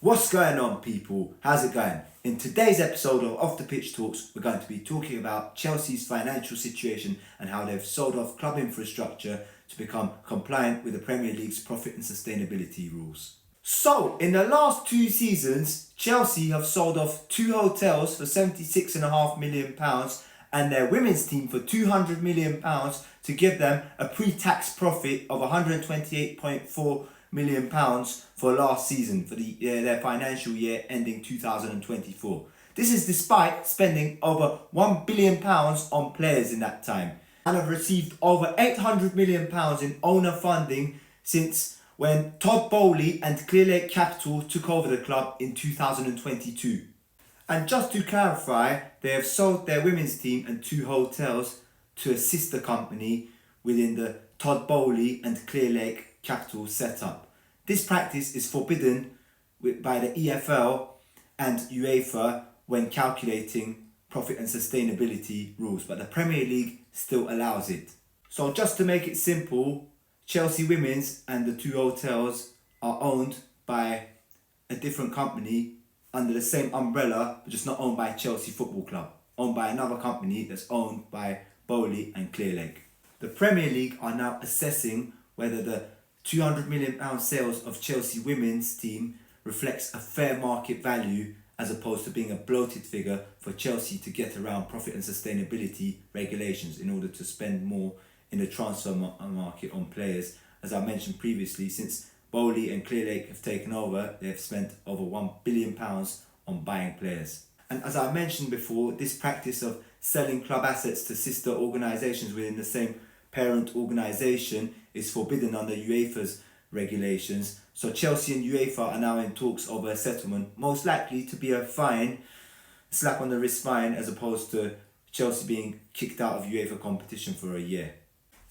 What's going on, people? How's it going? In today's episode of Off the Pitch Talks, we're going to be talking about Chelsea's financial situation and how they've sold off club infrastructure to become compliant with the Premier League's profit and sustainability rules. So, in the last 2 seasons, Chelsea have sold off 2 hotels for £76.5 million and their women's team for £200 million to give them a pre-tax profit of £128.4 million for last season, for their financial year ending 2024. This is despite spending over £1 billion on players in that time and have received over £800 million in owner funding since when Todd Boehly and Clearlake Capital took over the club in 2022. And just to clarify, they have sold their women's team and 2 hotels to a sister company within the Todd Boehly and Clearlake Capital setup. This practice is forbidden by the EFL and UEFA when calculating profit and sustainability rules, but the Premier League still allows it. So just to make it simple, Chelsea Women's and the 2 hotels are owned by a different company under the same umbrella, but just not owned by Chelsea Football Club, owned by another company that's owned by Boehly and Clearlake. The Premier League are now assessing whether the £200 million sales of Chelsea Women's team reflects a fair market value as opposed to being a bloated figure for Chelsea to get around profit and sustainability regulations in order to spend more in the transfer market on players. As I mentioned previously, since Boehly and Clearlake have taken over, they have spent over £1 billion on buying players. And as I mentioned before, this practice of selling club assets to sister organisations within the same parent organisation is forbidden under UEFA's regulations. So Chelsea and UEFA are now in talks over a settlement, most likely to be a fine, slap on the wrist fine, as opposed to Chelsea being kicked out of UEFA competition for a year.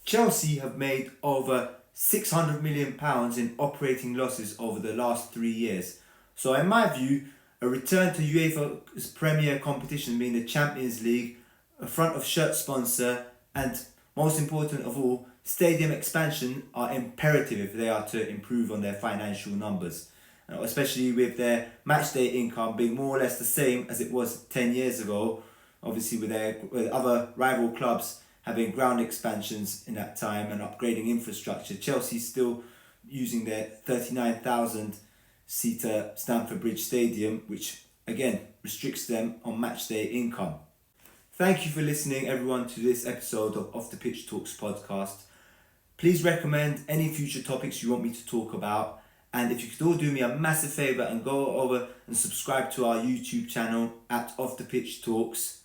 Chelsea have made over £600 million in operating losses over the last 3 years. So in my view, a return to UEFA's premier competition being the Champions League, a front of shirt sponsor, and most important of all, stadium expansion are imperative if they are to improve on their financial numbers, especially with their matchday income being more or less the same as it was 10 years ago, obviously with other rival clubs having ground expansions in that time and upgrading infrastructure. Chelsea's still using their 39,000 seater Stamford Bridge Stadium, which again restricts them on matchday income. Thank you for listening, everyone, to this episode of Off the Pitch Talks podcast. Please recommend any future topics you want me to talk about. And if you could all do me a massive favour and go over and subscribe to our YouTube channel at Off the Pitch Talks.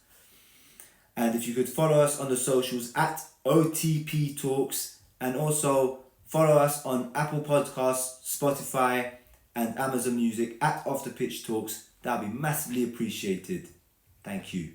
And if you could follow us on the socials at OTP Talks. And also follow us on Apple Podcasts, Spotify and Amazon Music at Off the Pitch Talks. That would be massively appreciated. Thank you.